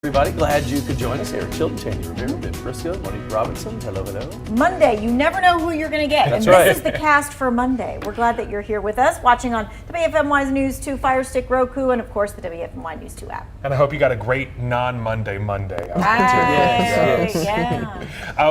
Everybody, glad you could join us. Eric Chilton, Tandy Rivera, Ben Frisco, Monique Robinson. Hello, hello. Monday, you never know who you're going to get. That's and right. This is the cast for Monday. We're glad that you're here with us, watching on WFMY's News 2, Fire Stick, Roku, and of course the WFMY News 2 app. And I hope you got a great non-Monday Monday. Yeah.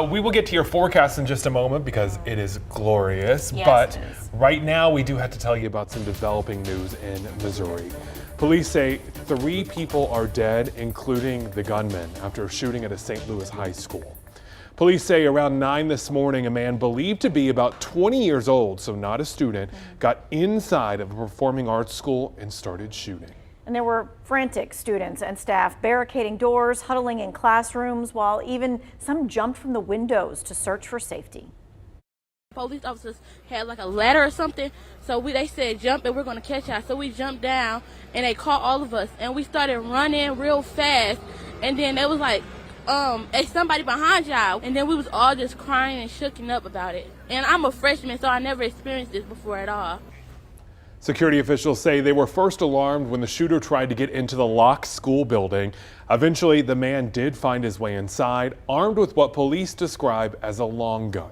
We will get to your forecast in just a moment because it is glorious. Yes, but it is. right now we do have to tell you about some developing news in Missouri. Police say 3 people are dead, including the gunman, after a shooting at a St. Louis high school. Police say around 9 this morning, a man believed to be about 20 years old, so not a student, got inside of a performing arts school and started shooting. And there were frantic students and staff barricading doors, huddling in classrooms, while even some jumped from the windows to search for safety. Police officers had like a ladder or something, so they said jump and we're going to catch y'all. So we jumped down and they caught all of us and we started running real fast, and then it was like hey, somebody behind y'all, and then we was all just crying and shooken up about it. And I'm a freshman, so I never experienced this before at all. Security officials say they were first alarmed when the shooter tried to get into the locked school building. Eventually, the man did find his way inside, armed with what police describe as a long gun.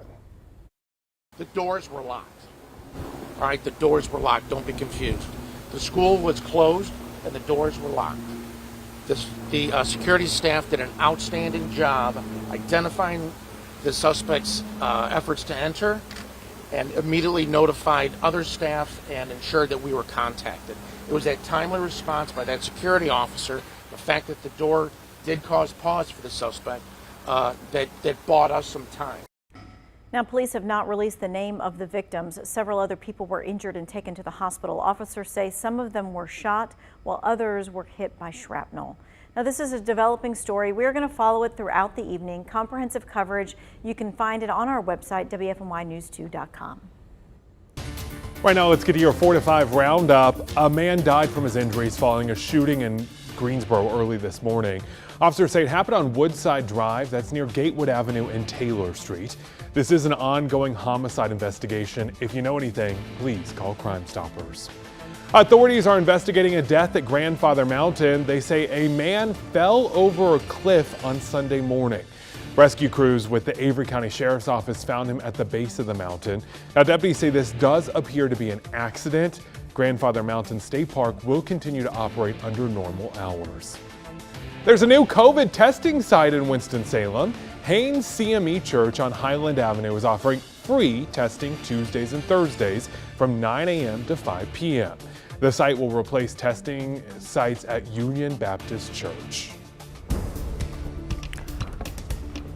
The doors were locked. All right, the doors were locked. Don't be confused. The school was closed and the doors were locked. The security staff did an outstanding job identifying the suspect's efforts to enter and immediately notified other staff and ensured that we were contacted. It was a timely response by that security officer. The fact that the door did cause pause for the suspect, that bought us some time. Now, police have not released the name of the victims. Several other people were injured and taken to the hospital. Officers say some of them were shot while others were hit by shrapnel. Now, this is a developing story. We're going to follow it throughout the evening. Comprehensive coverage. You can find it on our website, WFMYnews2.com. Right now, let's get to your 4 to 5 roundup. A man died from his injuries following a shooting in Greensboro early this morning. Officers say it happened on Woodside Drive, that's near Gatewood Avenue and Taylor Street. This is an ongoing homicide investigation. If you know anything, please call Crime Stoppers. Authorities are investigating a death at Grandfather Mountain. They say a man fell over a cliff on Sunday morning. Rescue crews with the Avery County Sheriff's Office found him at the base of the mountain. Now, deputies say this does appear to be an accident. Grandfather Mountain State Park will continue to operate under normal hours. There's a new COVID testing site in Winston-Salem. Haynes CME Church on Highland Avenue is offering free testing Tuesdays and Thursdays from 9 a.m. to 5 p.m. The site will replace testing sites at Union Baptist Church.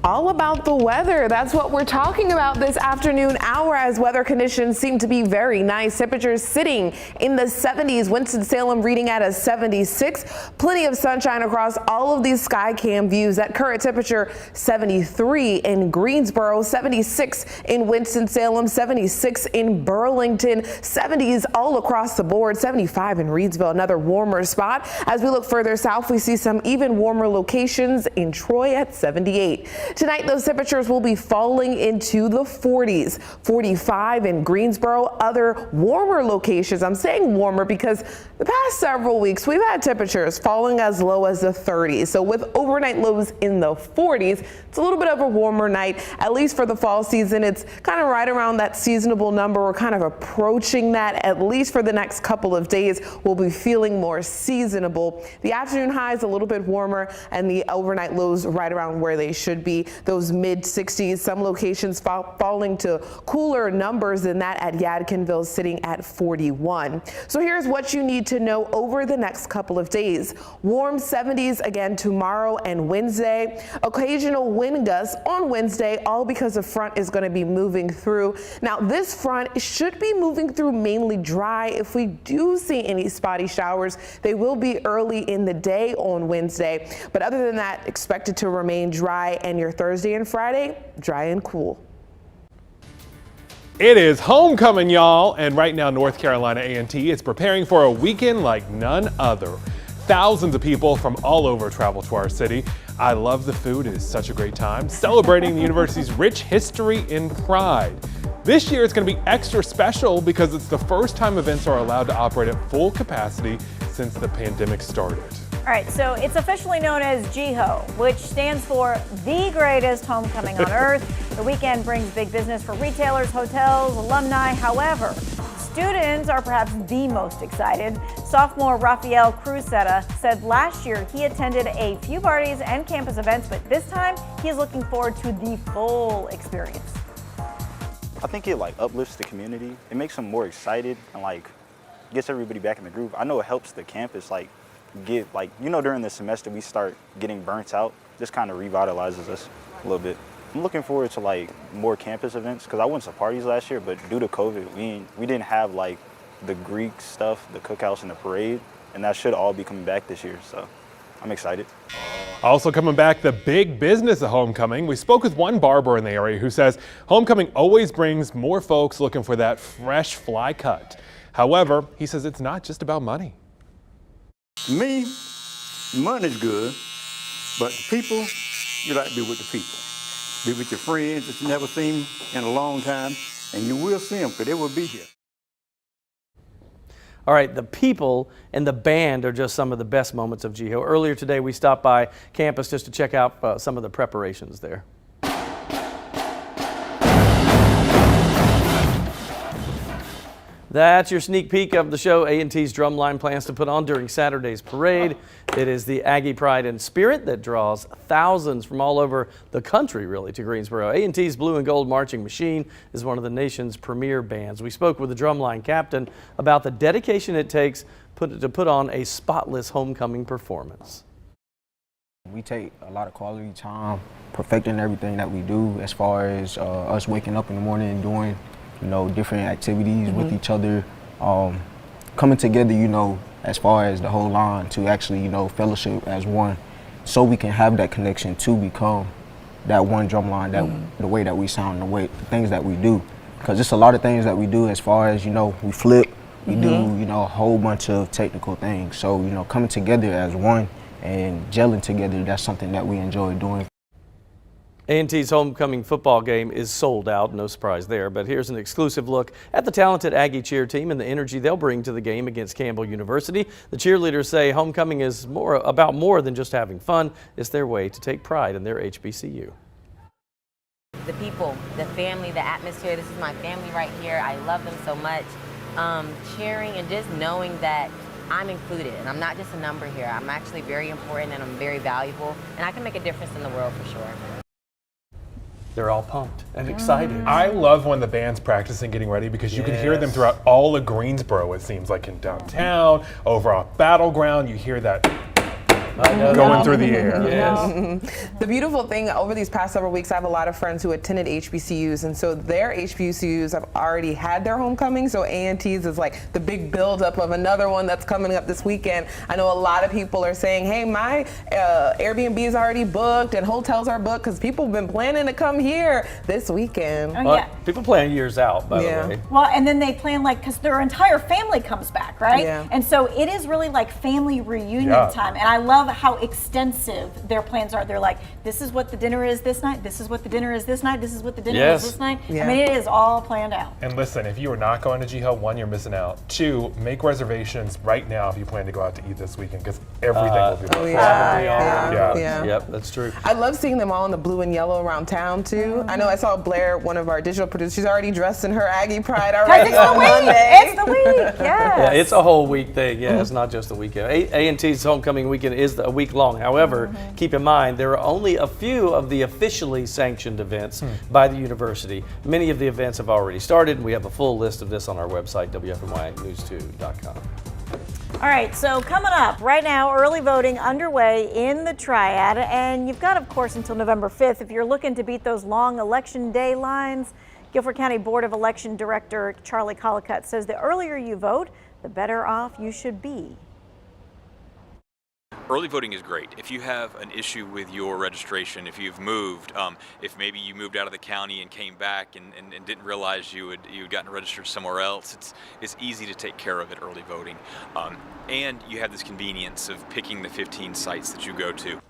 All about the weather. That's what we're talking about this afternoon hour, as weather conditions seem to be very nice. Temperatures sitting in the 70s. Winston-Salem reading at a 76. Plenty of sunshine across all of these sky cam views. At current temperature 73 in Greensboro, 76 in Winston-Salem, 76 in Burlington, 70s all across the board, 75 in Reidsville, another warmer spot. As we look further south, we see some even warmer locations in Troy at 78. Tonight, those temperatures will be falling into the 40s, 45 in Greensboro, other warmer locations. I'm saying warmer because the past several weeks we've had temperatures falling as low as the 30s. So with overnight lows in the 40s, it's a little bit of a warmer night, at least for the fall season. It's kind of right around that seasonable number. We're kind of approaching that, at least for the next couple of days. We'll be feeling more seasonable. The afternoon high is a little bit warmer and the overnight lows right around where they should be. Those mid 60s, some locations falling to cooler numbers than that at Yadkinville, sitting at 41. So here's what you need to know over the next couple of days. Warm 70s again tomorrow and Wednesday. Occasional wind gusts on Wednesday, all because a front is going to be moving through. Now, this front should be moving through mainly dry. If we do see any spotty showers, they will be early in the day on Wednesday. But other than that, expected to remain dry, and your Thursday and Friday, dry and cool. It is homecoming, y'all, and right now North Carolina A&T is preparing for a weekend like none other. Thousands of people from all over travel to our city. I love the food. It is such a great time celebrating the university's rich history and pride. This year it's going to be extra special because it's the first time events are allowed to operate at full capacity since the pandemic started. All right, so it's officially known as GHO, which stands for the greatest homecoming on earth. The weekend brings big business for retailers, hotels, alumni. However, students are perhaps the most excited. Sophomore Rafael Cruzetta said last year he attended a few parties and campus events, but this time he's looking forward to the full experience. I think it uplifts the community. It makes them more excited and gets everybody back in the groove. I know it helps the campus get during the semester we start getting burnt out. This kind of revitalizes us a little bit. I'm looking forward to more campus events because I went to parties last year, but due to COVID, we didn't have the Greek stuff, the cookouts and the parade, and that should all be coming back this year. So I'm excited. Also coming back, the big business of homecoming. We spoke with one barber in the area who says homecoming always brings more folks looking for that fresh fly cut. However, he says it's not just about money. Me, money's good, but the people, you like to be with the people. Be with your friends that you never seen in a long time, and you will see them because they will be here. All right, the people and the band are just some of the best moments of GHO. Earlier today, we stopped by campus just to check out some of the preparations there. That's your sneak peek of the show A&T's Drumline plans to put on during Saturday's parade. It is the Aggie Pride and Spirit that draws thousands from all over the country, really, to Greensboro. A&T's Blue and Gold Marching Machine is one of the nation's premier bands. We spoke with the Drumline captain about the dedication it takes to put on a spotless homecoming performance. We take a lot of quality time perfecting everything that we do as far as us waking up in the morning and doing different activities with each other, coming together, as far as the whole line to actually, fellowship as one, so we can have that connection to become that one drum line, that the way that we sound, the things that we do. Because it's a lot of things that we do as far as, we flip, we do, a whole bunch of technical things. So, coming together as one and gelling together, that's something that we enjoy doing. A&T's homecoming football game is sold out, no surprise there, but here's an exclusive look at the talented Aggie cheer team and the energy they'll bring to the game against Campbell University. The cheerleaders say homecoming is about more than just having fun. It's their way to take pride in their HBCU. The people, the family, the atmosphere, this is my family right here. I love them so much. Cheering and just knowing that I'm included and I'm not just a number here. I'm actually very important and I'm very valuable and I can make a difference in the world for sure. They're all pumped and excited. I love when the band's practicing getting ready because you can hear them throughout all of Greensboro, it seems like in downtown, over off Battleground, you hear that going through the air. Yes. The beautiful thing over these past several weeks, I have a lot of friends who attended HBCUs, and so their HBCUs have already had their homecoming. So A&T's is like the big buildup of another one that's coming up this weekend. I know a lot of people are saying, hey, my Airbnb is already booked and hotels are booked because people have been planning to come here this weekend. Oh, yeah. People plan years out, by the way. Well, and then they plan because their entire family comes back, right? Yeah. And so it is really like family reunion time. And I love how extensive their plans are. They're like, this is what the dinner is this night, this is what the dinner is this night, this is what the dinner is this night. Yeah. I mean, it is all planned out. And listen, if you are not going to GHO, 1, you're missing out. 2, make reservations right now if you plan to go out to eat this weekend because everything will be booked. Yep, that's true. I love seeing them all in the blue and yellow around town too. I know I saw Blair, one of our digital producers, she's already dressed in her Aggie Pride already. It's the week. It's the week. Yeah, it's a whole week thing. Yeah, it's not just a weekend. A&T's homecoming weekend is a week long. However, keep in mind there are only a few of the officially sanctioned events by the university. Many of the events have already started. We have a full list of this on our website, WFMYnews2.com. All right, so coming up right now, early voting underway in the Triad, and you've got, of course, until November 5th if you're looking to beat those long election day lines. Guilford County Board of Election Director Charlie Collicutt says the earlier you vote, the better off you should be. Early voting is great. If you have an issue with your registration, if you've moved, if maybe you moved out of the county and came back and didn't realize you had gotten registered somewhere else, it's easy to take care of it early voting. And you have this convenience of picking the 15 sites that you go to.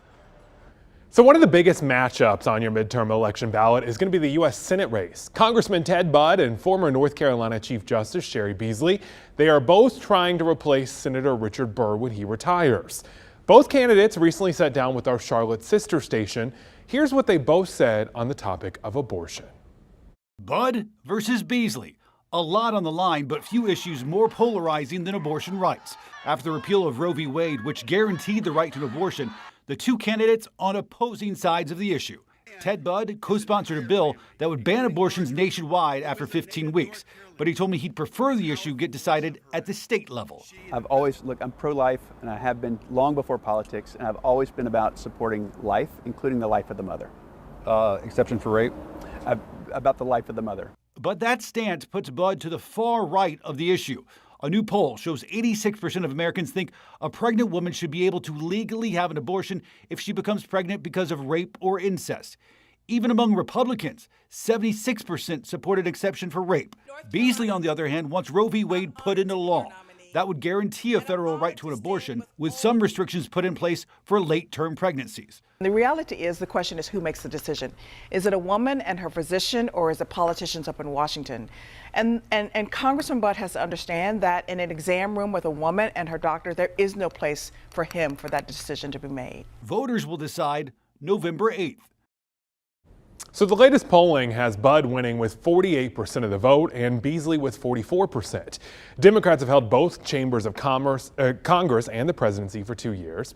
So one of the biggest matchups on your midterm election ballot is going to be the U.S. Senate race. Congressman Ted Budd and former North Carolina Chief Justice Sherry Beasley, they are both trying to replace Senator Richard Burr when he retires. Both candidates recently sat down with our Charlotte sister station. Here's what they both said on the topic of abortion. Bud versus Beasley. A lot on the line, but few issues more polarizing than abortion rights. After the repeal of Roe v. Wade, which guaranteed the right to an abortion, the two candidates on opposing sides of the issue. Ted Budd co-sponsored a bill that would ban abortions nationwide after 15 weeks. But he told me he'd prefer the issue get decided at the state level. I'm pro-life, and I have been long before politics, and I've always been about supporting life, including the life of the mother. Exception for rape? About the life of the mother. But that stance puts Budd to the far right of the issue. A new poll shows 86% of Americans think a pregnant woman should be able to legally have an abortion if she becomes pregnant because of rape or incest. Even among Republicans, 76% support an exception for rape. Beasley, on the other hand, wants Roe v. Wade put into law. That would guarantee a federal right to an abortion, with some restrictions put in place for late-term pregnancies. The reality is, the question is who makes the decision. Is it a woman and her physician, or is it politicians up in Washington? And Congressman Budd has to understand that in an exam room with a woman and her doctor, there is no place for him for that decision to be made. Voters will decide November 8th. So the latest polling has Budd winning with 48% of the vote and Beasley with 44%. Democrats have held both chambers of Congress and the presidency for 2 years.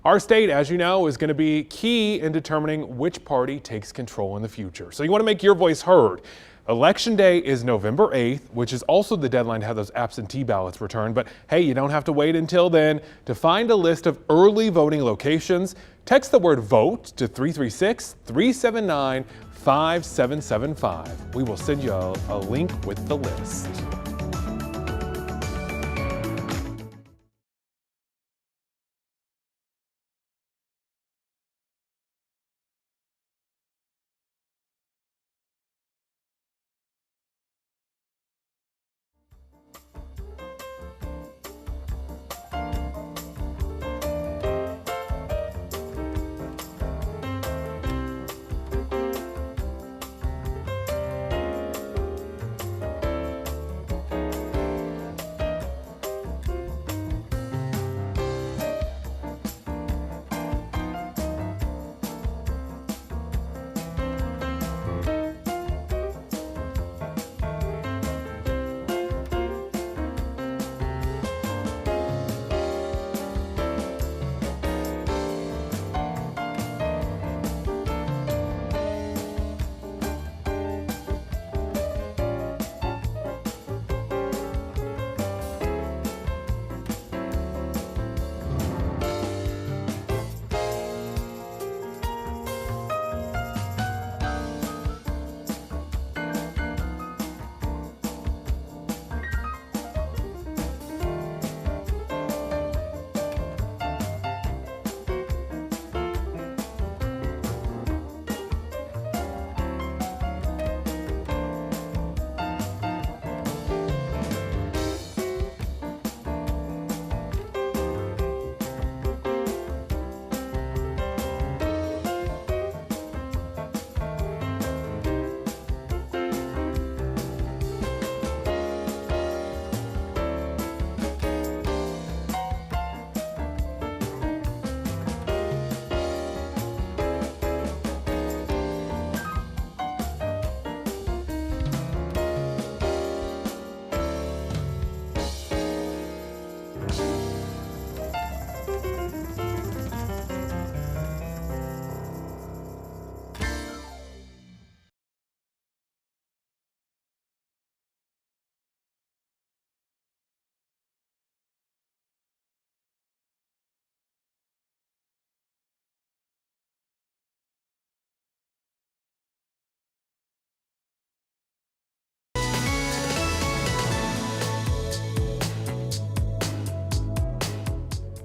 Our state, as you know, is going to be key in determining which party takes control in the future. So you want to make your voice heard. Election day is November 8th, which is also the deadline to have those absentee ballots returned. But hey, you don't have to wait until then. To find a list of early voting locations, text the word VOTE to 336-379-5775. We will send you a link with the list.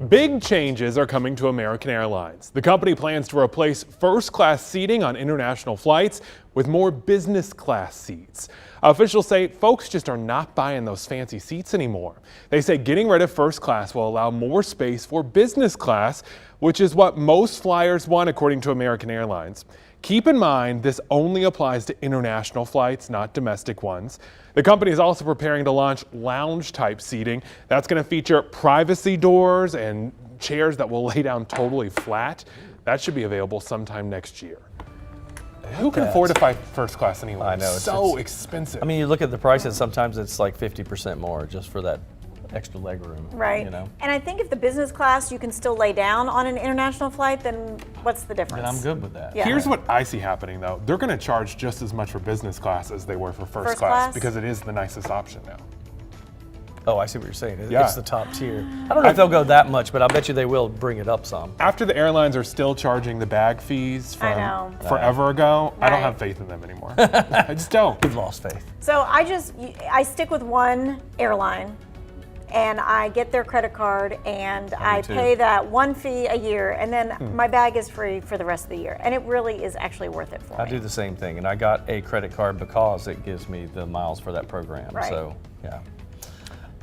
Big changes are coming to American Airlines. The company plans to replace first-class seating on international flights with more business class seats. Officials say folks just are not buying those fancy seats anymore. They say getting rid of first class will allow more space for business class, which is what most flyers want, according to American Airlines. Keep in mind, this only applies to international flights, not domestic ones. The company is also preparing to launch lounge-type seating. That's going to feature privacy doors and chairs that will lay down totally flat. That should be available sometime next year. Who can afford to fly first class anyway? I know. It's so expensive. I mean, you look at the prices, sometimes it's like 50% more just for that extra leg room. Right. You know? And I think if the business class you can still lay down on an international flight, then what's the difference? Then I'm good with that. Yeah. Here's what I see happening, though. They're going to charge just as much for business class as they were for first class because it is the nicest option now. Oh, I see what you're saying. Yeah. It's the top tier. I don't know if they'll go that much, but I bet you they will bring it up some. After the airlines are still charging the bag fees from forever ago, I don't have faith in them anymore. I just don't. You've lost faith. So I stick with one airline, and I get their credit card, and I pay that one fee a year, and then my bag is free for the rest of the year. And it really is actually worth it for me. I do the same thing, and I got a credit card because it gives me the miles for that program. Right. So, yeah.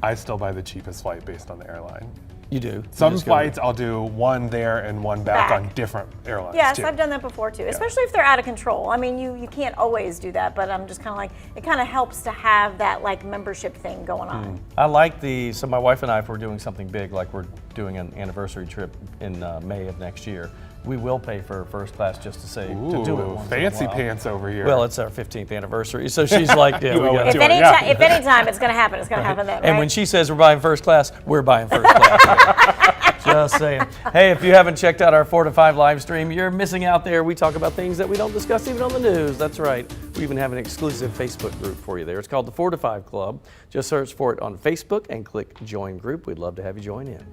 I still buy the cheapest flight based on the airline. You do? Some flights I'll do one there and one back on different airlines. Yes, too. I've done that before too, especially if they're out of control. I mean, you can't always do that, but I'm just kind of like, it kind of helps to have that like membership thing going on. I like so my wife and I, if we're doing something big, like we're doing an anniversary trip in May of next year, we will pay for first class just to say, to do it once fancy in a while. pants over here. Well, it's our 15th anniversary, so she's like, yeah, we got If to do it. if any time it's going to happen, it's going to happen then, And right? when she says we're buying first class, we're buying first class. Just saying. Hey, if you haven't checked out our 4 to 5 live stream, you're missing out there. We talk about things that we don't discuss even on the news. That's right. We even have an exclusive Facebook group for you there. It's called the 4 to 5 Club. Just search for it on Facebook and click Join Group. We'd love to have you join in.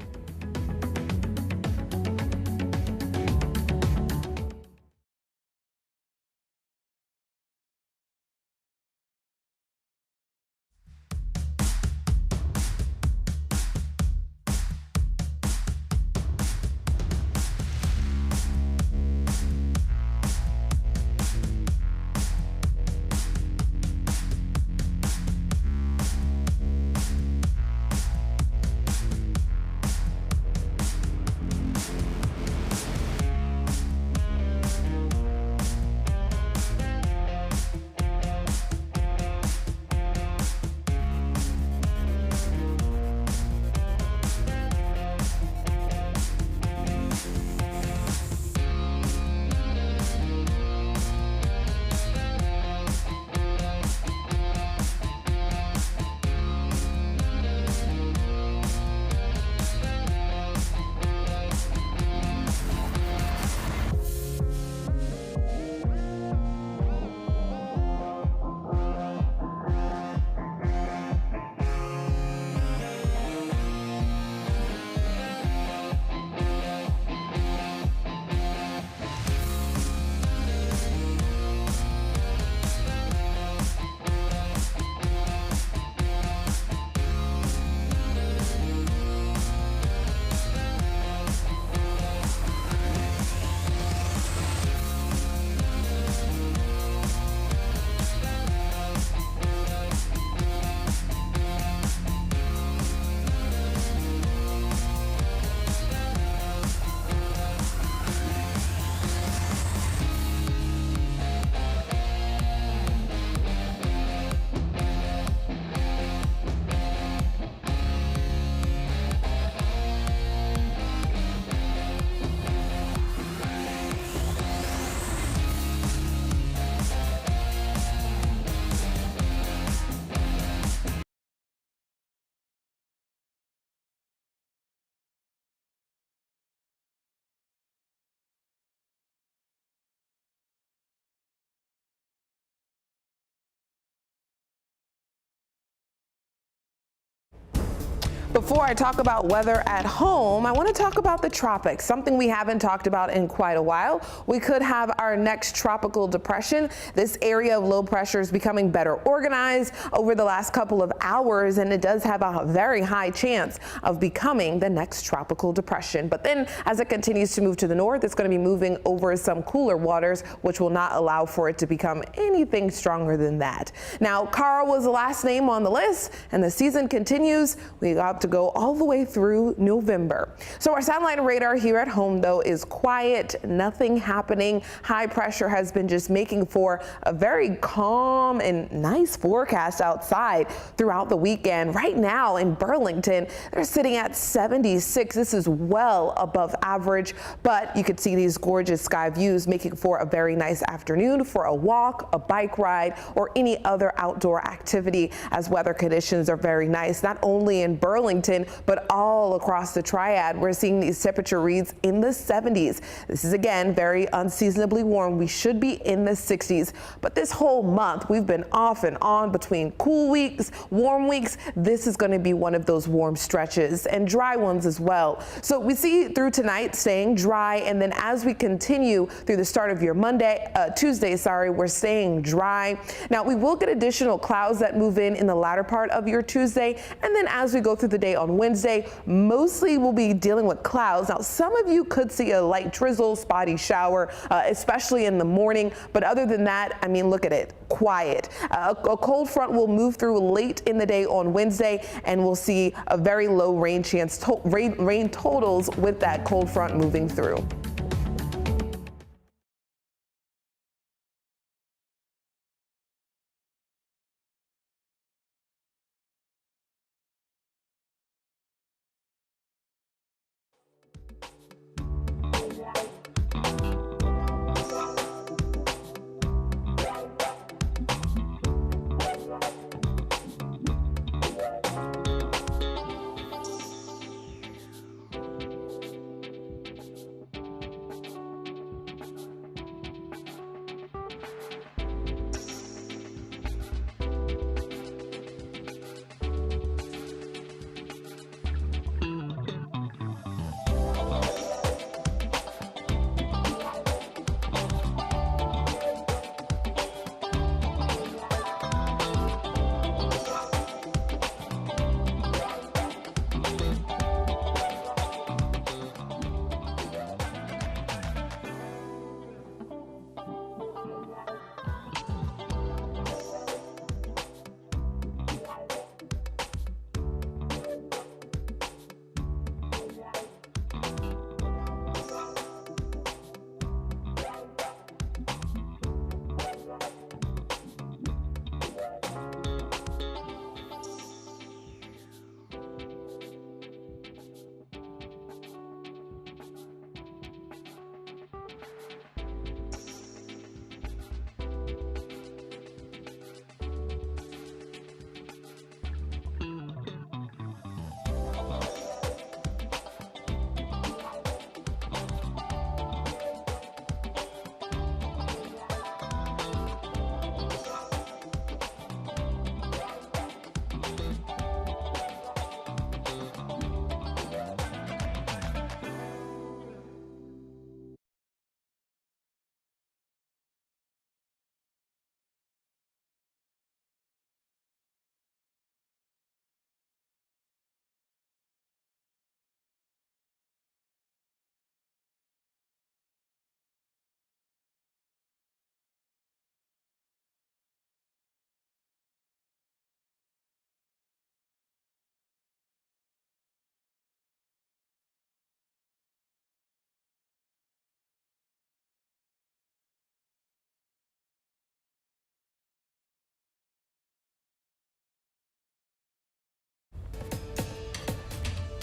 Before I talk about weather at home, I want to talk about the tropics, something we haven't talked about in quite a while. We could have our next tropical depression. This area of low pressure is becoming better organized over the last couple of hours, and it does have a very high chance of becoming the next tropical depression. But then as it continues to move to the north, it's going to be moving over some cooler waters, which will not allow for it to become anything stronger than that. Now, Carl was the last name on the list, and the season continues. We got to to go all the way through November. So our satellite radar here at home, though, is quiet, nothing happening. High pressure has been just making for a very calm and nice forecast outside throughout the weekend. Right now in Burlington, they're sitting at 76. This is well above average, but you could see these gorgeous sky views making for a very nice afternoon for a walk, a bike ride, or any other outdoor activity, as weather conditions are very nice, not only in Burlington, but all across the Triad. We're seeing these temperature reads in the 70s. This is again very unseasonably warm. We should be in the 60s, but this whole month we've been off and on between cool weeks, warm weeks. This is going to be one of those warm stretches and dry ones as well. So we see through tonight staying dry, and then as we continue through the start of your Tuesday, we're staying dry. Now we will get additional clouds that move in the latter part of your Tuesday, and then as we go through the day on Wednesday, mostly we'll be dealing with clouds. Now some of you could see a light drizzle, spotty shower, especially in the morning, but other than that, I mean, look at it, quiet. A cold front will move through late in the day on Wednesday, and we'll see a very low rain chance, rain totals with that cold front moving through.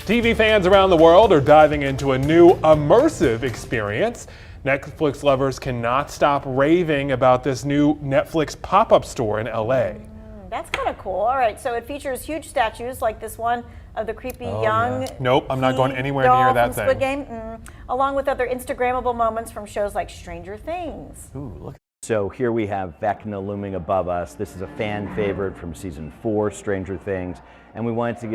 TV fans around the world are diving into a new immersive experience. Netflix lovers cannot stop raving about this new Netflix pop-up store in LA. That's kind of cool. All right, so it features huge statues like this one of the creepy young. Nope, I'm not going anywhere near that thing. Squid Game, along with other Instagrammable moments from shows like Stranger Things. Ooh, look. So here we have Vecna looming above us. This is a fan favorite from season 4, Stranger Things, and we wanted to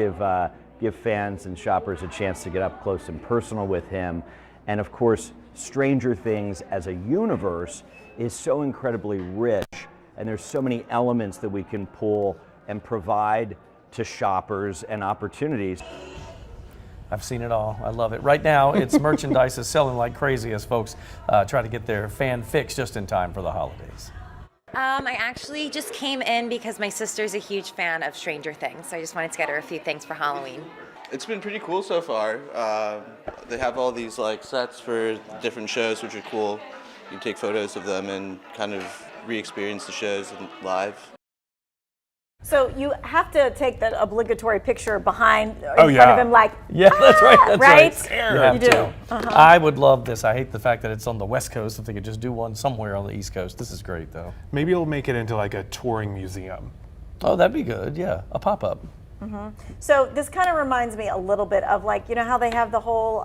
give fans and shoppers a chance to get up close and personal with him. And of course, Stranger Things as a universe is so incredibly rich, and there's so many elements that we can pull and provide to shoppers and opportunities. I've seen it all. I love it. Right now, its merchandise is selling like crazy as folks try to get their fan fix just in time for the holidays. I actually just came in because my sister's a huge fan of Stranger Things, so I just wanted to get her a few things for Halloween. It's been pretty cool so far. They have all these like sets for different shows, which are cool. You can take photos of them and kind of re-experience the shows live. So you have to take that obligatory picture behind in Oh, front of him, like yeah, that's right. That's right. You have You do. to. I would love this. I hate the fact that it's on the West Coast. If they could just do one somewhere on the East Coast, this is great though. Maybe it'll make it into like a touring museum. Oh, that'd be good. Yeah, a pop-up. So this kind of reminds me a little bit of like, you know how they have the whole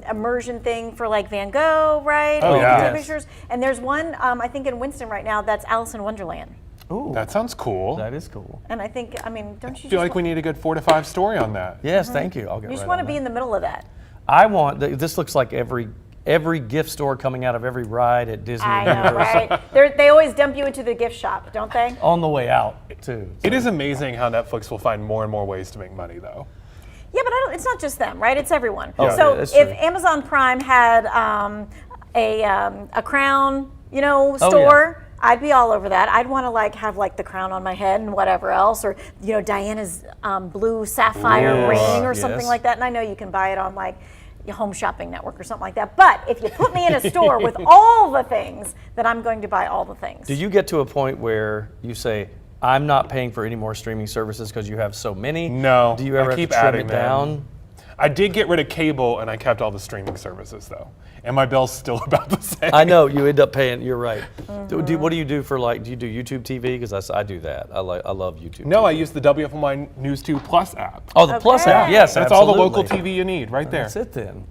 immersion thing for like Van Gogh, right? Oh, yeah. Take pictures. And there's one, I think in Winston right now, that's Alice in Wonderland. Ooh, that sounds cool. That is cool. And I think, I mean, don't you I feel like we need a good 4 to 5 story on that. Yes, thank you. I'll get You just right want to on be that. in the middle of that. I want, this looks like every gift store coming out of every ride at Disney. I know, Universal. right? They always dump you into the gift shop, don't they? On the way out, too. It is amazing how Netflix will find more and more ways to make money, though. Yeah, but it's not just them, right? It's everyone. Oh, so yeah, that's if true. Amazon Prime had a crown, Oh, store, I'd be all over that. I'd want to like have like the crown on my head and whatever else, or Diana's blue sapphire Ooh, ring or something yes. like that. And I know you can buy it on like your Home Shopping Network or something like that. But if you put me in a store with all the things, then I'm going to buy all the things. Do you get to a point where you say, I'm not paying for any more streaming services because you have so many? No. Do you ever I keep have to trim adding it down? them. I did get rid of cable and I kept all the streaming services though. And my bill's still about the same. I know, you end up paying, you're right. What do you do for like, do you do YouTube TV? Because I do that. I love YouTube No, TV. I use the WFMY News 2 Plus app. Oh, the Plus app, yes, That's all the absolutely. local TV you need right there. That's it then.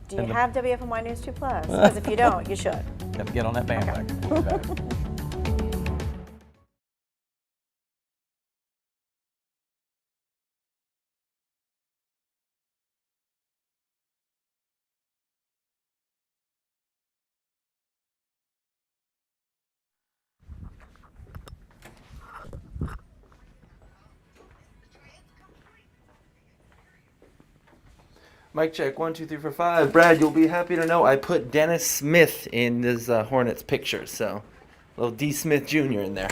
Do you have WFMY News 2 Plus? Because if you don't, you should. Got to get on that bandwagon. Okay. Mic check, 1, 2, 3, 4, 5. Brad, you'll be happy to know I put Dennis Smith in this Hornets picture, so little D. Smith Jr. in there.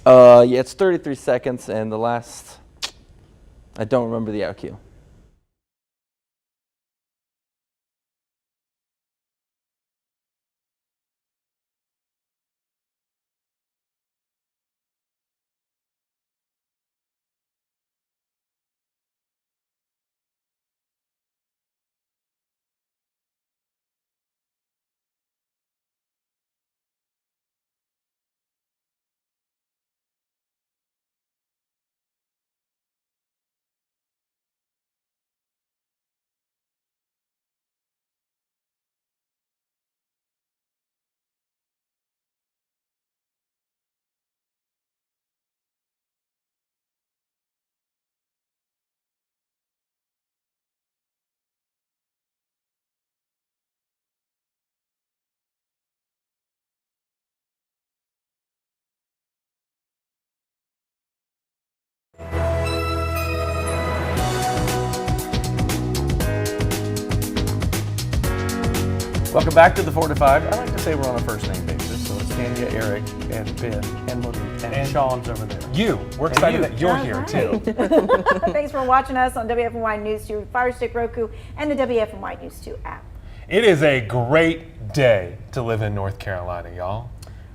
Yeah, it's 33 seconds, and the last, I don't remember the out cue. Welcome back to the 4 to 5. I like to say we're on a first name basis, so it's Tanya, Eric, and Ben, and Monique, and Sean's over there. You. We're And excited you. that you're here too. Thanks for watching us on WFMY News 2, Fire Stick, Roku, and the WFMY News 2 app. It is a great day to live in North Carolina, y'all.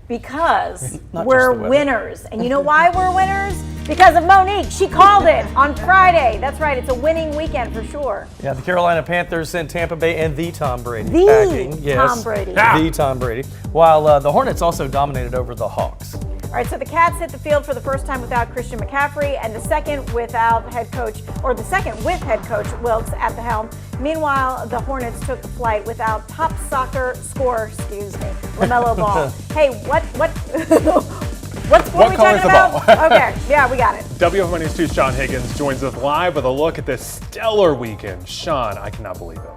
Because Not we're just the weather. winners. And you know why we're winners? Because of Monique. She called it on Friday. That's right. It's a winning weekend for sure. Yeah, the Carolina Panthers sent Tampa Bay and the Tom Brady The packing. Yes, Tom Brady. The Tom Brady. While the Hornets also dominated over the Hawks. All right, so the Cats hit the field for the first time without Christian McCaffrey and the second without head coach, or the second with head coach Wilkes at the helm. Meanwhile, the Hornets took the flight without top soccer scorer, LaMelo Ball. Hey, what sport are we color's talking the about? ball? Okay, yeah, we got it. WFMY News 2's Sean Higgins joins us live with a look at this stellar weekend. Sean, I cannot believe it.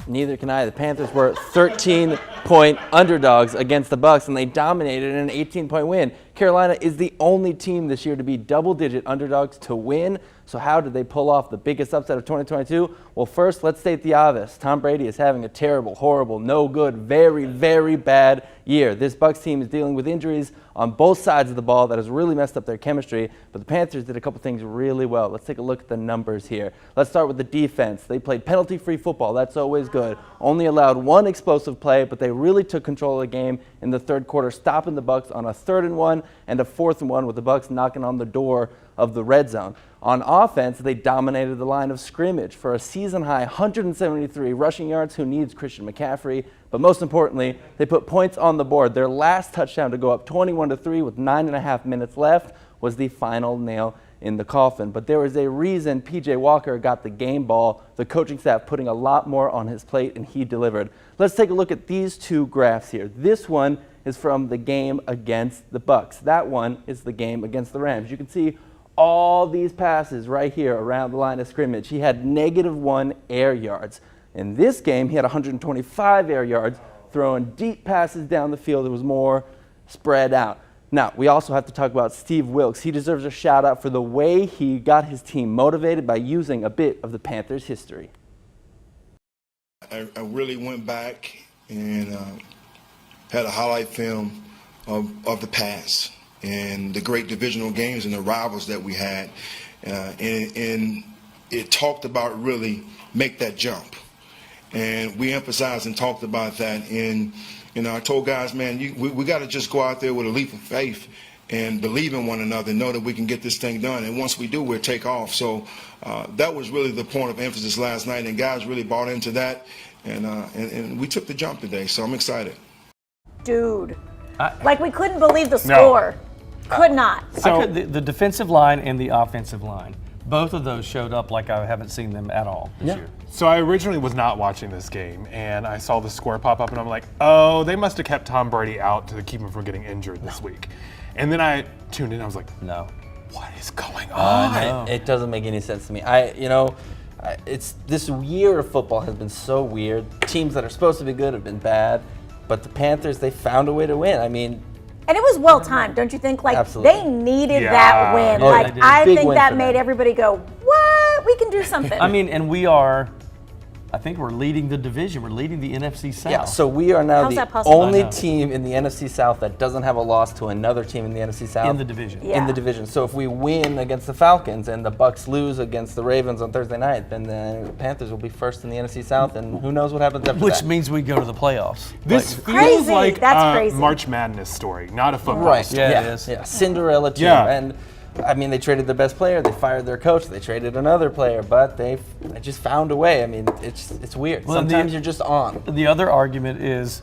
Neither can I. The Panthers were 13-point underdogs against the Bucks, and they dominated in an 18-point win. Carolina is the only team this year to be double-digit underdogs to win. So how did they pull off the biggest upset of 2022? Well, first, let's state the obvious. Tom Brady is having a terrible, horrible, no good, very, very bad year. This Bucks team is dealing with injuries on both sides of the ball that has really messed up their chemistry, but the Panthers did a couple things really well. Let's take a look at the numbers here. Let's start with the defense. They played penalty-free football. That's always good. Only allowed one explosive play, but they really took control of the game in the third quarter, stopping the Bucks on a 3rd and 1 and a 4th and 1 with the Bucks knocking on the door of the red zone. On offense, they dominated the line of scrimmage for a season-high 173 rushing yards. Who needs Christian McCaffrey? But most importantly, they put points on the board. Their last touchdown to go up 21-3 with 9.5 minutes left was the final nail in the coffin. But there was a reason P.J. Walker got the game ball, the coaching staff putting a lot more on his plate, and he delivered. Let's take a look at these two graphs here. This one is from the game against the Bucks. That one is the game against the Rams. You can see all these passes right here around the line of scrimmage. He had -1 air yards. In this game, he had 125 air yards, throwing deep passes down the field. It was more spread out. Now, we also have to talk about Steve Wilkes. He deserves a shout out for the way he got his team motivated by using a bit of the Panthers' history. I really went back and had a highlight film of the past and the great divisional games and the rivals that we had. And it talked about really make that jump. And we emphasized and talked about that. And I told guys, man, we got to just go out there with a leap of faith and believe in one another and know that we can get this thing done. And once we do, we'll take off. So that was really the point of emphasis last night. And guys really bought into that. And we took the jump today. So I'm excited. Dude, like we couldn't believe the score. Could not. So the defensive line and the offensive line, both of those showed up like I haven't seen them at all this year. So I originally was not watching this game, and I saw the score pop up, and I'm like, oh, they must have kept Tom Brady out to keep him from getting injured this week. And then I tuned in, and I was like, no. What is going on? It doesn't make any sense to me. It's this year of football has been so weird. Teams that are supposed to be good have been bad, but the Panthers, they found a way to win. I mean, and it was well timed, don't you think? Like absolutely. They needed that win. Oh, like I Big think win that for made them. everybody go, "What? We can do something." I mean, and I think we're leading the division. We're leading the NFC South. Yeah, so we are now How's the that possible? only team in the NFC South that doesn't have a loss to another team in the NFC South. In the division. In the division. So if we win against the Falcons and the Bucks lose against the Ravens on Thursday night, then the Panthers will be first in the NFC South, and who knows what happens after Which that. means we go to the playoffs. This feels like a March Madness story, not a football Right. story. Yeah, it is. Yeah, Cinderella team. Yeah. And I mean, they traded their best player, they fired their coach, they traded another player, but they just found a way. I mean, it's weird. Well, Sometimes you're just on. The other argument is,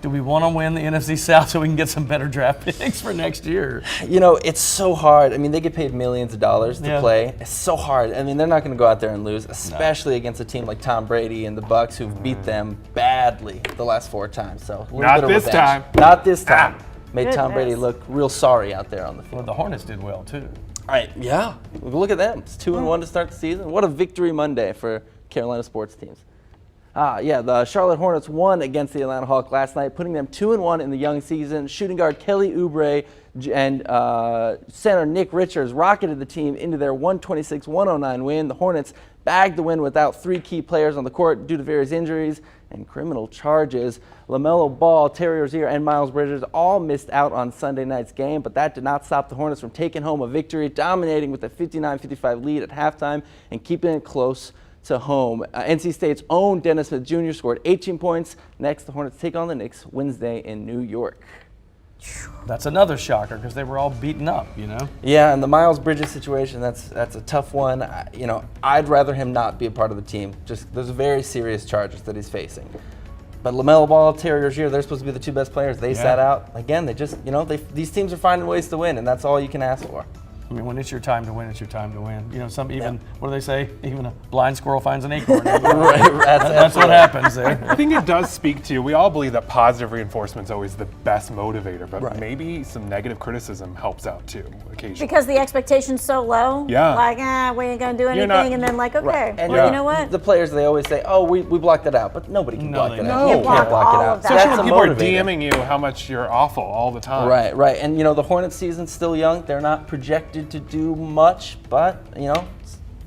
do we want to win the NFC South so we can get some better draft picks for next year? It's so hard. I mean, they get paid millions of dollars to play. It's so hard. I mean, they're not going to go out there and lose, especially against a team like Tom Brady and the Bucks, who've beat them badly the last 4 times. So Not this time. Not this time. Made Tom Goodness. Brady look real sorry out there on the field. Well, the Hornets did well too. All right, yeah. Look at them. It's 2-1 to start the season. What a victory Monday for Carolina sports teams. The Charlotte Hornets won against the Atlanta Hawks last night, putting them 2-1 in the young season. Shooting guard Kelly Oubre and center Nick Richards rocketed the team into their 126-109 win. The Hornets bagged the win without 3 key players on the court due to various injuries and criminal charges. LaMelo Ball, Terry Rozier, and Miles Bridges all missed out on Sunday night's game, but that did not stop the Hornets from taking home a victory, dominating with a 59-55 lead at halftime and keeping it close to home. NC State's own Dennis Smith Jr. scored 18 points. Next, the Hornets take on the Knicks Wednesday in New York. That's another shocker because they were all beaten up, you know? Yeah, and the Miles Bridges situation, that's a tough one. I'd rather him not be a part of the team. Just there's very serious charges that he's facing. But LaMelo Ball, Terry Rozier, they're supposed to be the two best players. They sat out. Again, they just, these teams are finding ways to win, and that's all you can ask for. I mean, when it's your time to win, it's your time to win. What do they say? Even a blind squirrel finds an acorn. Right, that's what happens there. I think it does speak to, we all believe that positive reinforcement is always the best motivator, but maybe some negative criticism helps out too, occasionally. Because the expectation's so low. Yeah. Like, we ain't going to do anything, and then okay, And you know what? The players, they always say, oh, we blocked it out, but nobody can block it out. You can't block it out. Especially when people are DMing you how much you're awful all the time. Right. And, the Hornets season's still young. They're not projected to do much, but,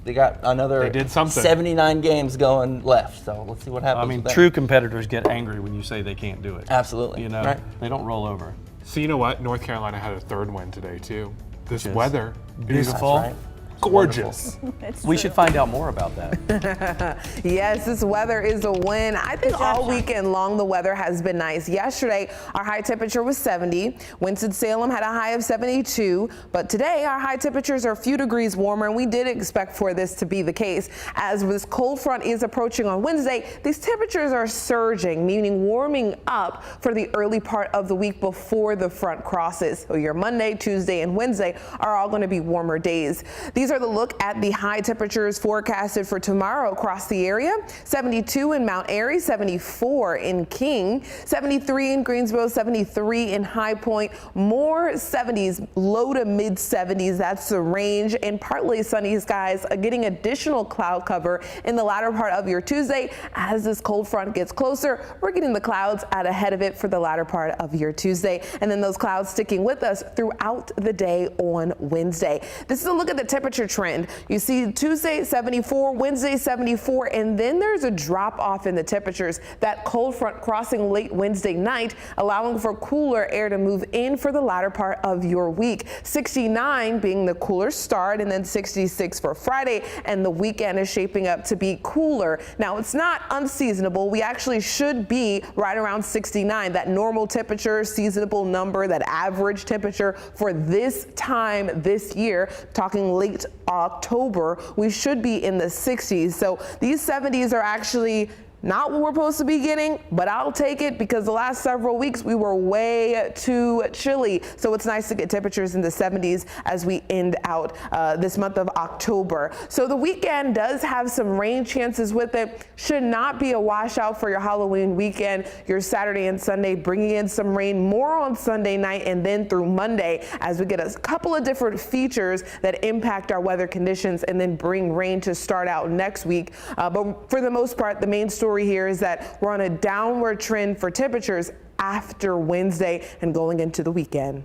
they got another 79 games going left. So let's see what happens. I mean, true competitors get angry when you say they can't do it. Absolutely. They don't roll over. So you know what? North Carolina had a third win today too. This weather, beautiful. Right. Gorgeous. We should find out more about that. Yes, this weather is a win. I think all weekend long the weather has been nice. Yesterday, our high temperature was 70. Winston-Salem had a high of 72. But today, our high temperatures are a few degrees warmer, and we did expect for this to be the case. As this cold front is approaching on Wednesday, these temperatures are surging, meaning warming up for the early part of the week before the front crosses. So your Monday, Tuesday, and Wednesday are all going to be warmer days. These are the look at the high temperatures forecasted for tomorrow across the area. 72 in Mount Airy, 74 in King, 73 in Greensboro, 73 in High Point. More 70s, low to mid 70s. That's the range, and partly sunny skies, getting additional cloud cover in the latter part of your Tuesday. As this cold front gets closer, we're getting the clouds out ahead of it for the latter part of your Tuesday, and then those clouds sticking with us throughout the day on Wednesday. This is a look at the temperature trend. You see Tuesday 74, Wednesday 74, and then there's a drop off in the temperatures. That cold front crossing late Wednesday night, allowing for cooler air to move in for the latter part of your week. 69 being the cooler start, and then 66 for Friday, and the weekend is shaping up to be cooler. Now, it's not unseasonable. We actually should be right around 69, that normal temperature, seasonable number, that average temperature for this time this year, talking late October, we should be in the 60s. So these 70s are actually not what we're supposed to be getting, but I'll take it because the last several weeks we were way too chilly. So it's nice to get temperatures in the 70s as we end out this month of October. So the weekend does have some rain chances with it. Should not be a washout for your Halloween weekend. Your Saturday and Sunday bringing in some rain, more on Sunday night and then through Monday as we get a couple of different features that impact our weather conditions and then bring rain to start out next week. But for the most part, the main story here is that we're on a downward trend for temperatures after Wednesday and going into the weekend.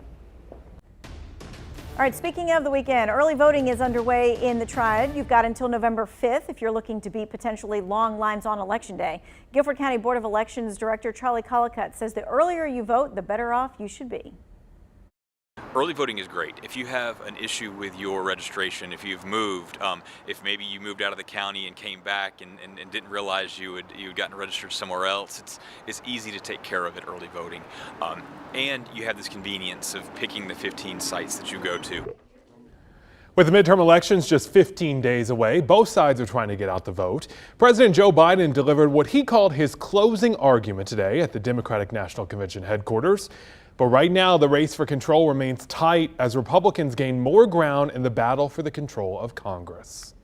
All right, speaking of the weekend, early voting is underway in the Triad. You've got until November 5th if you're looking to beat potentially long lines on Election Day. Guilford County Board of Elections Director Charlie Collicutt says the earlier you vote, the better off you should be. Early voting is great. If you have an issue with your registration, if you've moved, if maybe you moved out of the county and came back and didn't realize you had gotten registered somewhere else, it's easy to take care of it early voting. And you have this convenience of picking the 15 sites that you go to. With the midterm elections just 15 days away, both sides are trying to get out the vote. President Joe Biden delivered what he called his closing argument today at the Democratic National Convention headquarters. But right now, the race for control remains tight as Republicans gain more ground in the battle for the control of Congress.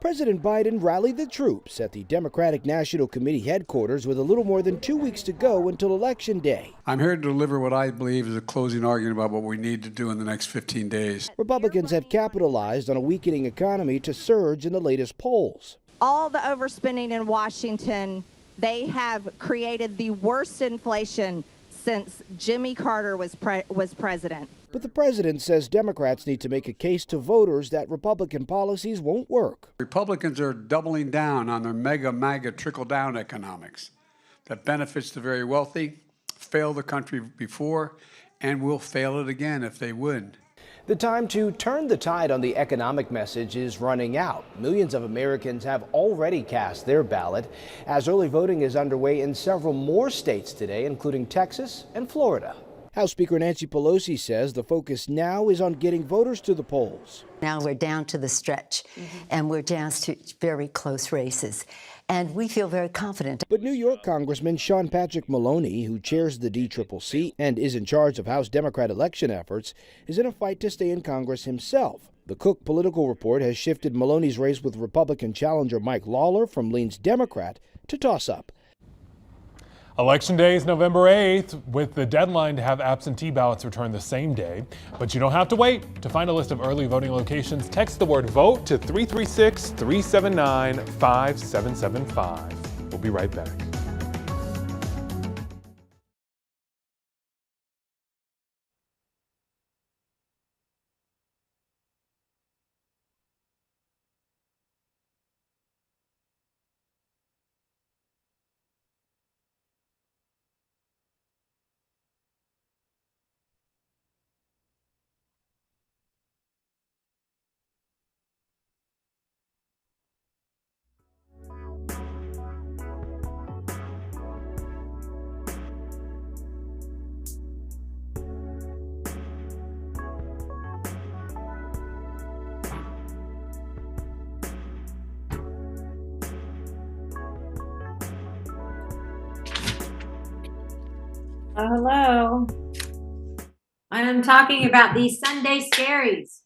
President Biden rallied the troops at the Democratic National Committee headquarters with a little more than 2 weeks to go until Election Day. I'm here to deliver what I believe is a closing argument about what we need to do in the next 15 days. Republicans have capitalized on a weakening economy to surge in the latest polls. All the overspending in Washington, they have created the worst inflation since Jimmy Carter was president. But the president says Democrats need to make a case to voters that Republican policies won't work. Republicans are doubling down on their MAGA trickle-down economics that benefits the very wealthy, failed the country before, and will fail it again if they win. The time to turn the tide on the economic message is running out. Millions of Americans have already cast their ballot as early voting is underway in several more states today, including Texas and Florida. House Speaker Nancy Pelosi says the focus now is on getting voters to the polls. Now we're down to the stretch, and we're down to very close races, and we feel very confident. But New York Congressman Sean Patrick Maloney, who chairs the DCCC and is in charge of House Democrat election efforts, is in a fight to stay in Congress himself. The Cook Political Report has shifted Maloney's race with Republican challenger Mike Lawler from leans Democrat to toss-up. Election Day is November 8th, with the deadline to have absentee ballots returned the same day. But you don't have to wait. To find a list of early voting locations, text the word VOTE to 336-379-5775. We'll be right back. Hello. I'm talking about these Sunday scaries.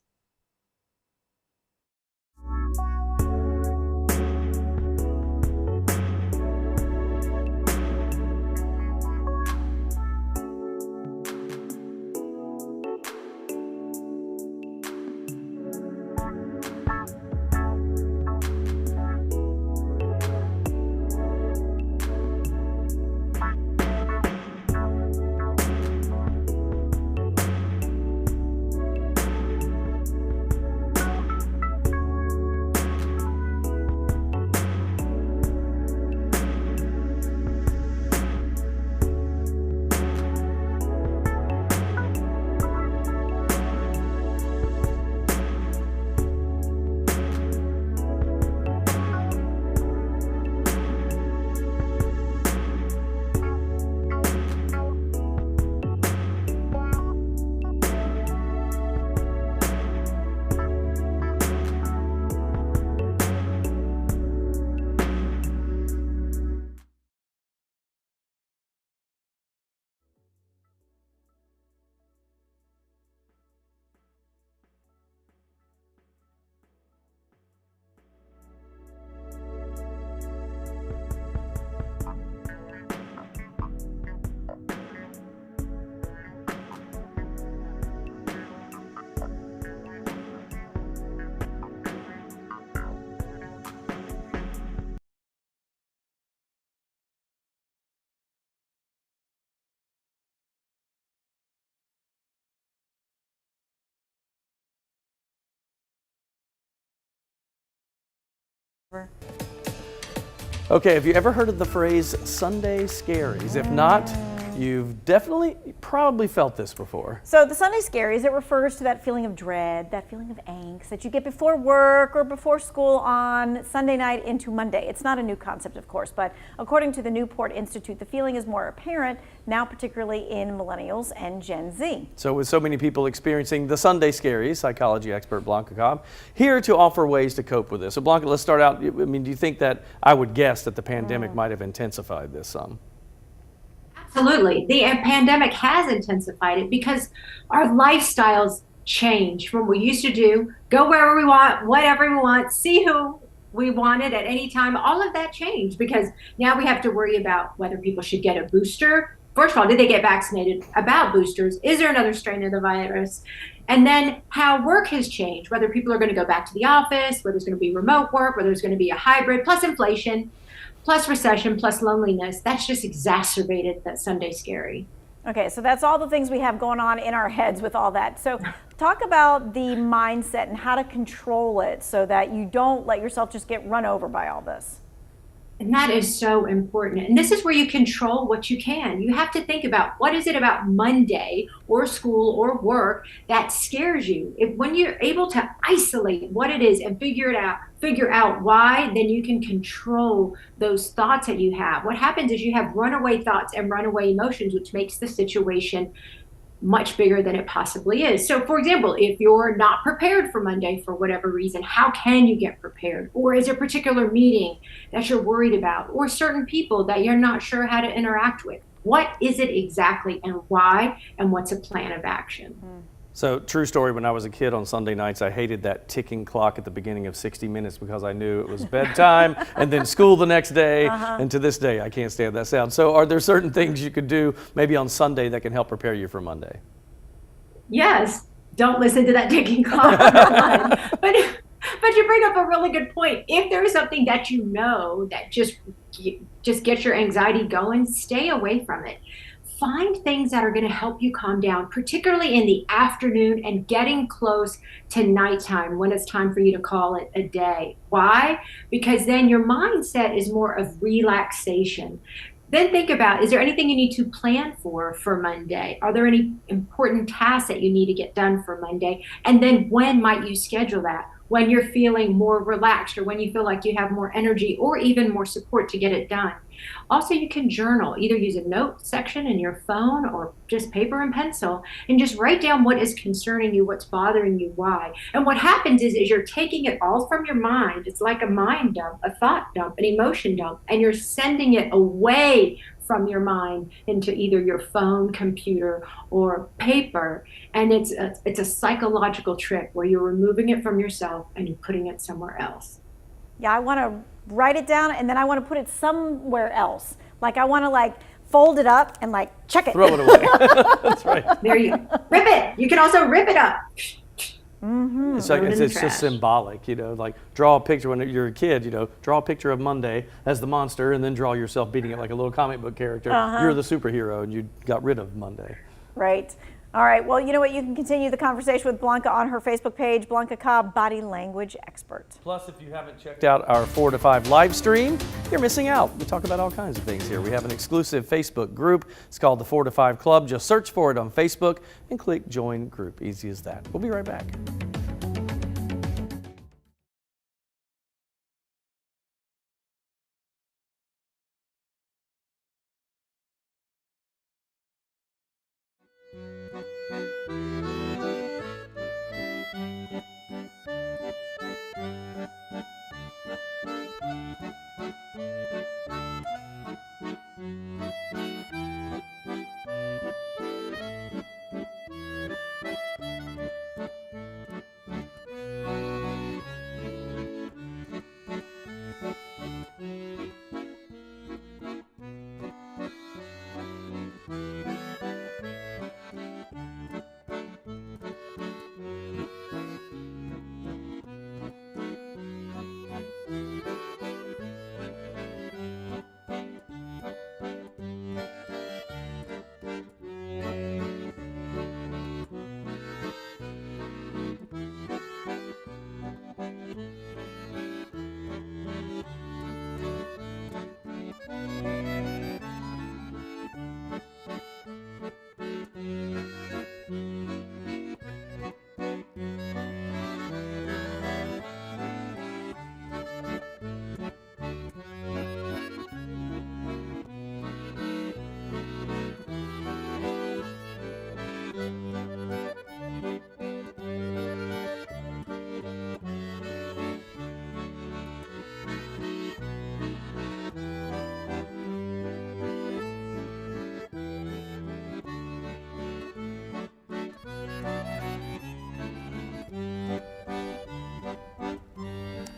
Okay, have you ever heard of the phrase Sunday scaries? If not, you've probably felt this before. So the Sunday scaries, it refers to that feeling of dread, that feeling of angst that you get before work or before school on Sunday night into Monday. It's not a new concept, of course, but according to the Newport Institute, the feeling is more apparent now, particularly in millennials and Gen Z. So with so many people experiencing the Sunday scaries, psychology expert Blanca Cobb here to offer ways to cope with this. So Blanca, let's start out. I mean, do you think that, I would guess that the pandemic might have intensified this some? Absolutely. The pandemic has intensified it because our lifestyles changed from what we used to do, go wherever we want, whatever we want, see who we wanted at any time. All of that changed because now we have to worry about whether people should get a booster. First of all, did they get vaccinated? About boosters? Is there another strain of the virus? And then how work has changed, whether people are going to go back to the office, whether there's going to be remote work, whether there's going to be a hybrid, plus inflation, plus recession, plus loneliness. That's just exacerbated that Sunday scary. Okay, so that's all the things we have going on in our heads with all that. So talk about the mindset and how to control it so that you don't let yourself just get run over by all this. And that is so important. And this is where you control what you can. You have to think about what is it about Monday or school or work that scares you. When you're able to isolate what it is and figure out why, then you can control those thoughts that you have. What happens is you have runaway thoughts and runaway emotions, which makes the situation much bigger than it possibly is. So for example, if you're not prepared for Monday for whatever reason, how can you get prepared? Or is there a particular meeting that you're worried about, or certain people that you're not sure how to interact with? What is it exactly and why, and what's a plan of action? So true story, when I was a kid on Sunday nights, I hated that ticking clock at the beginning of 60 Minutes because I knew it was bedtime and then school the next day. And to this day, I can't stand that sound. So are there certain things you could do maybe on Sunday that can help prepare you for Monday? Yes, don't listen to that ticking clock. But you bring up a really good point. If there is something that you know that just gets your anxiety going, stay away from it. Find things that are going to help you calm down, particularly in the afternoon and getting close to nighttime when it's time for you to call it a day. Why? Because then your mindset is more of relaxation. Then think about, is there anything you need to plan for Monday? Are there any important tasks that you need to get done for Monday? And then when might you schedule that? When you're feeling more relaxed, or when you feel like you have more energy or even more support to get it done. Also, you can journal, either use a note section in your phone or just paper and pencil, and just write down what is concerning you, what's bothering you, why. And what happens is you're taking it all from your mind. It's like a mind dump, a thought dump, an emotion dump, and you're sending it away from your mind into either your phone, computer, or paper. And it's a psychological trick where you're removing it from yourself and you're putting it somewhere else. Yeah, I want to write it down and then I want to put it somewhere else. Like I want to fold it up and check it. Throw it away. That's right. There you go. Rip it. You can also rip it up. It's just symbolic, draw a picture when you're a kid, draw a picture of Monday as the monster and then draw yourself beating it like a little comic book character. You're the superhero and you got rid of Monday. Right. All right. Well, you know what? You can continue the conversation with Blanca on her Facebook page, Blanca Cobb, body language expert. Plus, if you haven't checked out our 4 to 5 live stream, you're missing out. We talk about all kinds of things here. We have an exclusive Facebook group. It's called the 4 to 5 Club. Just search for it on Facebook and click join group. Easy as that. We'll be right back.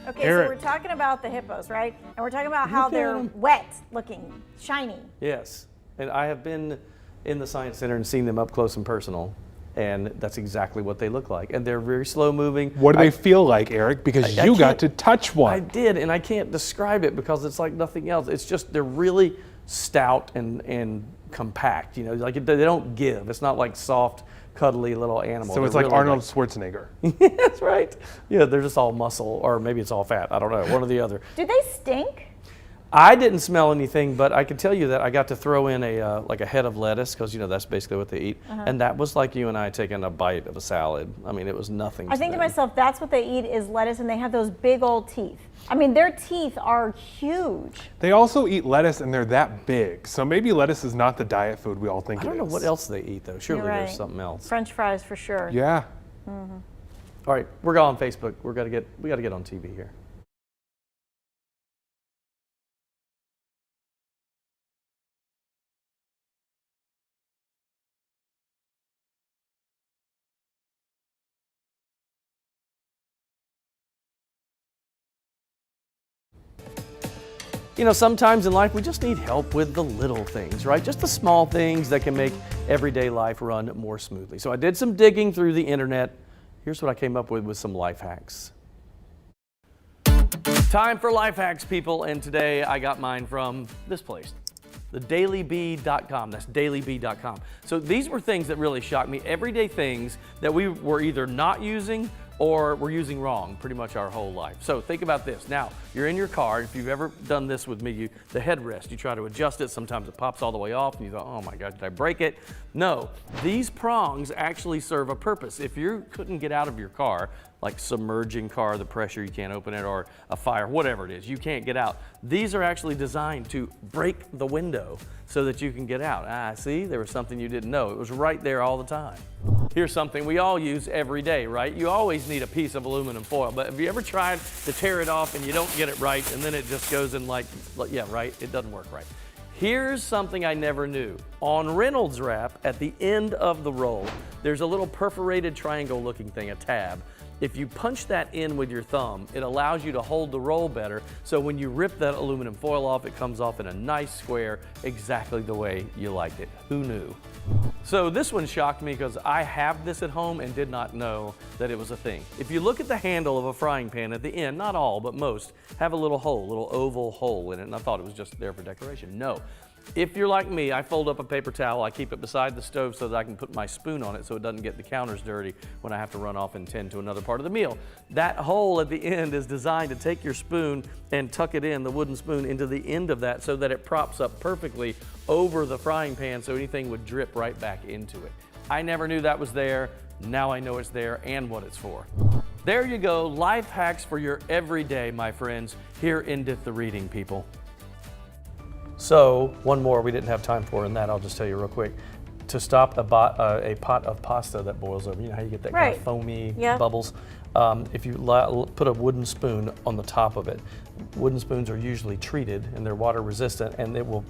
Okay, so we're talking about the hippos, right? And we're talking about how they're wet looking, shiny. Yes, and I have been in the Science Center and seen them up close and personal, and that's exactly what they look like. And they're very slow moving. What do they feel like, Eric? Because you got to touch one. I did, and I can't describe it because it's like nothing else. It's just they're really stout and compact. They don't give. It's not like soft, cuddly little animal. So it's like Arnold Schwarzenegger. That's right. Yeah, they're just all muscle, or maybe it's all fat. I don't know, one or the other. Do they stink? I didn't smell anything, but I can tell you that I got to throw in a like a head of lettuce, because that's basically what they eat, and that was like you and I taking a bite of a salad. I mean, it was nothing. I think to myself, that's what they eat is lettuce, and they have those big old teeth. I mean, their teeth are huge. They also eat lettuce, and they're that big. So maybe lettuce is not the diet food we all think it is. I don't know what else they eat, though. Surely there's something else. French fries for sure. Yeah. All right, we're going on Facebook. We got to get on TV here. Sometimes in life we just need help with the little things, right? Just the small things that can make everyday life run more smoothly. So I did some digging through the internet. Here's what I came up with some life hacks. Time for life hacks, people, and today I got mine from this place, thedailybee.com. That's dailybee.com. So these were things that really shocked me, everyday things that we were either not using or we're using wrong pretty much our whole life. So think about this. Now, you're in your car. If you've ever done this with me, the headrest, you try to adjust it. Sometimes it pops all the way off and you go, oh my God, did I break it? No, these prongs actually serve a purpose. If you couldn't get out of your car, like submerging car, the pressure, you can't open it, or a fire, whatever it is, you can't get out. These are actually designed to break the window so that you can get out. See, there was something you didn't know. It was right there all the time. Here's something we all use every day, right? You always need a piece of aluminum foil, but have you ever tried to tear it off and you don't get it right, and then it just goes in like yeah, right? It doesn't work right. Here's something I never knew. On Reynolds wrap, at the end of the roll, there's a little perforated triangle looking thing, a tab. If you punch that in with your thumb, it allows you to hold the roll better, so when you rip that aluminum foil off, it comes off in a nice square, exactly the way you liked it. Who knew? So this one shocked me because I have this at home and did not know that it was a thing. If you look at the handle of a frying pan at the end, not all, but most, have a little hole, little oval hole in it, and I thought it was just there for decoration. No. If you're like me, I fold up a paper towel, I keep it beside the stove so that I can put my spoon on it so it doesn't get the counters dirty when I have to run off and tend to another part of the meal. That hole at the end is designed to take your spoon and tuck it in, the wooden spoon, into the end of that so that it props up perfectly over the frying pan so anything would drip right back into it. I never knew that was there. Now I know it's there and what it's for. There you go, life hacks for your everyday, my friends. Here endeth the reading, people. So, one more we didn't have time for, and that I'll just tell you real quick. To stop a pot of pasta that boils over, you know how you get that kind of foamy bubbles? If you put a wooden spoon on the top of it, wooden spoons are usually treated and they're water resistant, and it will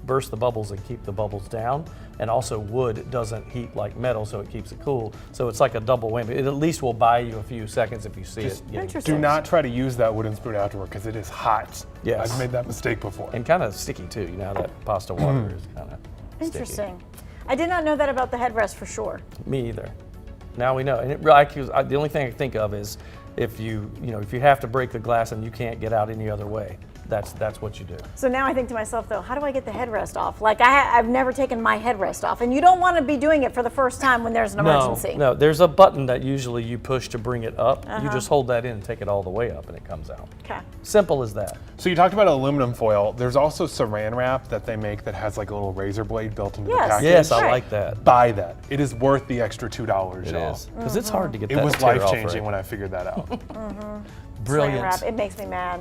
burst the bubbles and keep the bubbles down. And also wood doesn't heat like metal, so it keeps it cool. So it's like a double whammy. It at least will buy you a few seconds if you see it. Do not try to use that wooden spoon afterward because it is hot. Yes. I've made that mistake before. And kind of sticky too. You know how that pasta water is kind of Interesting. I did not know that about the headrest for sure. Me either. Now we know. And the only thing I can think of is if you have to break the glass and you can't get out any other way. That's what you do. So now I think to myself, though, how do I get the headrest off? Like, I've never taken my headrest off, and you don't want to be doing it for the first time when there's an emergency. No, there's a button that usually you push to bring it up. You just hold that in and take it all the way up, and it comes out. Okay. Simple as that. So you talked about aluminum foil. There's also saran wrap that they make that has like a little razor blade built into the package. Yes, I like that. Buy that. It is worth the extra $2. It is. Because it's hard to get that It was to tear off, life-changing right? when I figured that out. Brilliant. Saran wrap, it makes me mad.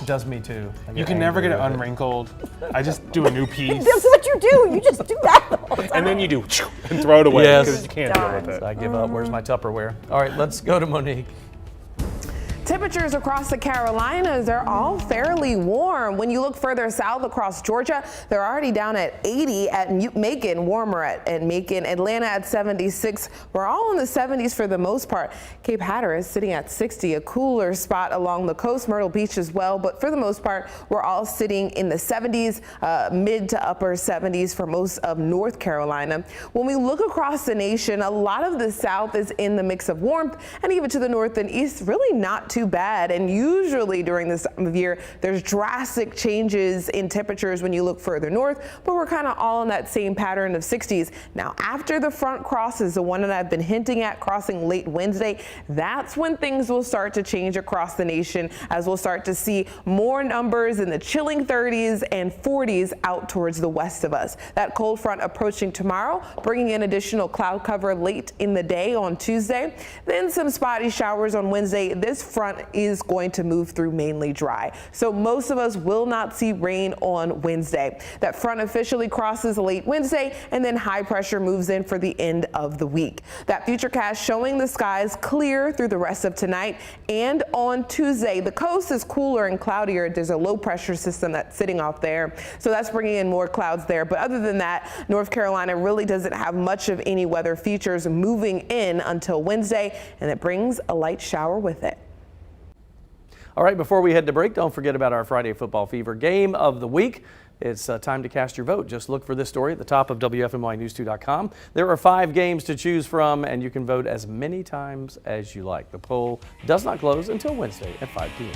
It does me too. You can never get it unwrinkled. I just do a new piece. That's what you do. You just do that all the time. And then you do and throw it away because you can't deal with it. I give up. Where's my Tupperware? All right, let's go to Monique. Temperatures across the Carolinas are all fairly warm. When you look further south across Georgia, they're already down at 80 at Macon, warmer at Macon, Atlanta at 76. We're all in the 70s for the most part. Cape Hatteras sitting at 60, a cooler spot along the coast, Myrtle Beach as well. But for the most part, we're all sitting in the 70s, mid to upper 70s for most of North Carolina. When we look across the nation, a lot of the south is in the mix of warmth, and even to the north and east, really not too too bad. And usually during this time of year, there's drastic changes in temperatures when you look further north, but we're kind of all in that same pattern of 60s. Now, after the front crosses, the one that I've been hinting at crossing late Wednesday, that's when things will start to change across the nation, as we'll start to see more numbers in the chilling 30s and 40s out towards the west of us. That cold front approaching tomorrow, bringing in additional cloud cover late in the day on Tuesday. Then some spotty showers on Wednesday. This front is going to move through mainly dry, so most of us will not see rain on Wednesday. That front officially crosses late Wednesday, and then high pressure moves in for the end of the week. That futurecast showing the skies clear through the rest of tonight and on Tuesday. The coast is cooler and cloudier. There's a low pressure system that's sitting off there, so that's bringing in more clouds there. But other than that, North Carolina really doesn't have much of any weather features moving in until Wednesday, and it brings a light shower with it. All right, before we head to break, don't forget about our Friday Football Fever Game of the Week. It's time to cast your vote. Just look for this story at the top of WFMYnews2.com. There are 5 games to choose from, and you can vote as many times as you like. The poll does not close until Wednesday at 5 p.m.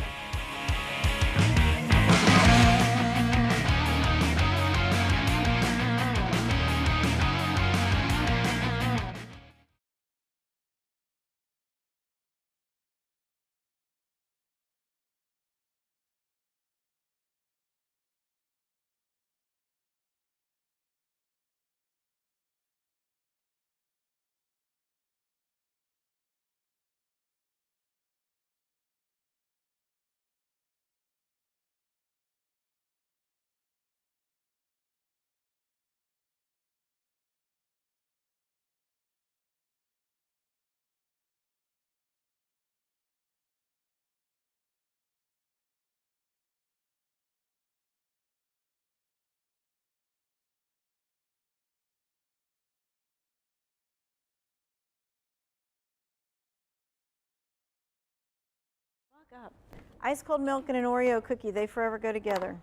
Up. Ice cold milk and an Oreo cookie, they forever go together.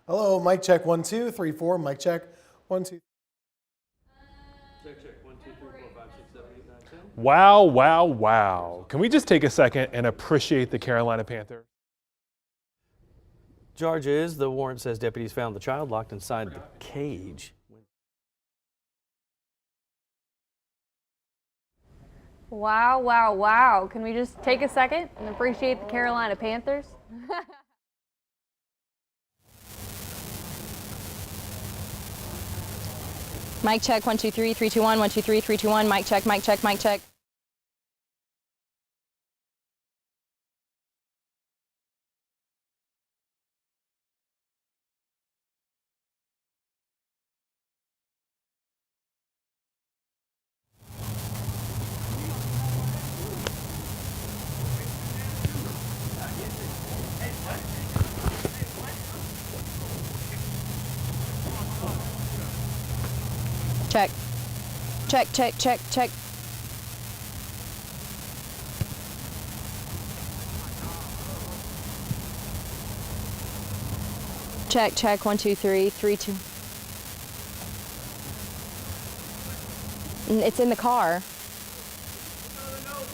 Hello, mic check 1 2 3 4. Mic check 1 2. Check 1 2 3 4 5 6 7 8 9 10. Wow, wow, wow. Can we just take a second and appreciate the Carolina Panthers? Charge is, the warrant says deputies found the child locked inside the cage. Wow, wow, wow. Can we just take a second and appreciate the Carolina Panthers? Mic check 1 2 3 3 2 1 1 2 3 3 2 1. Mic check, mic check, mic check. Check. Check, check, check, check. Check, check, 1 2 3 3 2. It's in the car.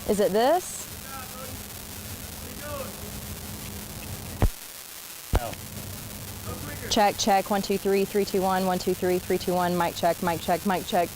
Is it this? Check, check, 1 2 3 3 2 1 1 2 3 3 2 1. Mic check, mic check, mic check.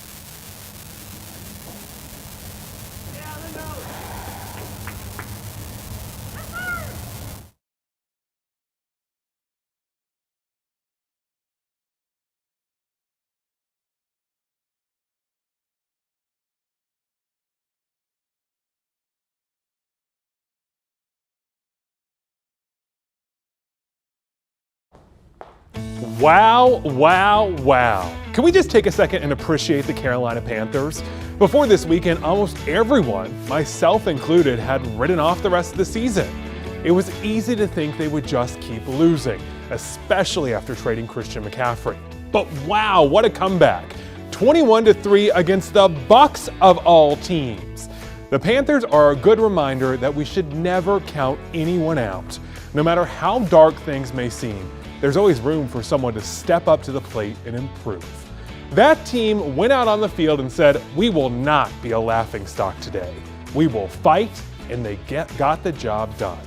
Wow, wow, wow. Can we just take a second and appreciate the Carolina Panthers? Before this weekend, almost everyone, myself included, had written off the rest of the season. It was easy to think they would just keep losing, especially after trading Christian McCaffrey. But wow, what a comeback. 21-3 against the Bucs of all teams. The Panthers are a good reminder that we should never count anyone out. No matter how dark things may seem, there's always room for someone to step up to the plate and improve. That team went out on the field and said, "We will not be a laughingstock today. We will fight," and they got the job done.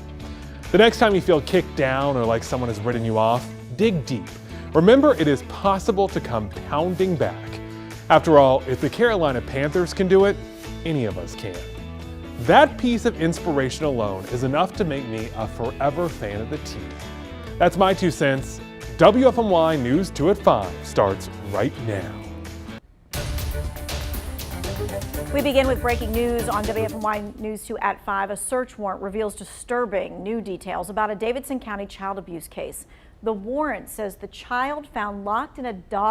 The next time you feel kicked down or like someone has written you off, dig deep. Remember, it is possible to come pounding back. After all, if the Carolina Panthers can do it, any of us can. That piece of inspiration alone is enough to make me a forever fan of the team. That's my 2 cents. WFMY News 2 at 5 starts right now. We begin with breaking news on WFMY News 2 at 5. A search warrant reveals disturbing new details about a Davidson County child abuse case. The warrant says the child found locked in a dog